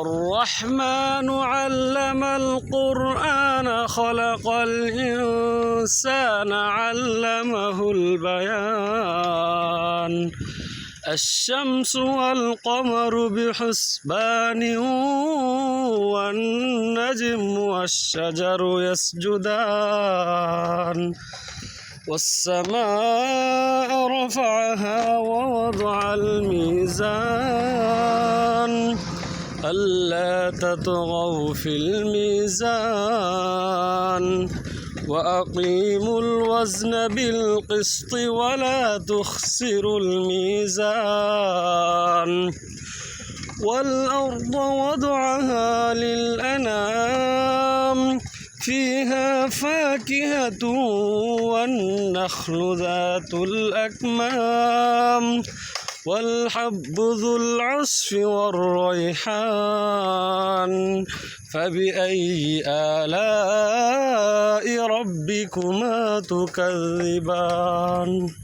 الرحمن علم القرآن خلق الإنسان علمه البيان الشمس والقمر بحسبان والنجم والشجر يسجدان والسماء رفعها ووضع الميزان ألا تطغوا في الميزان وأقيموا الوزن بالقسط ولا تخسروا الميزان والأرض وضعها للأنام فيها فاكهة والنخل ذات الأكمام والحب ذو العصف والريحان فبأي آلاء ربكما تكذبان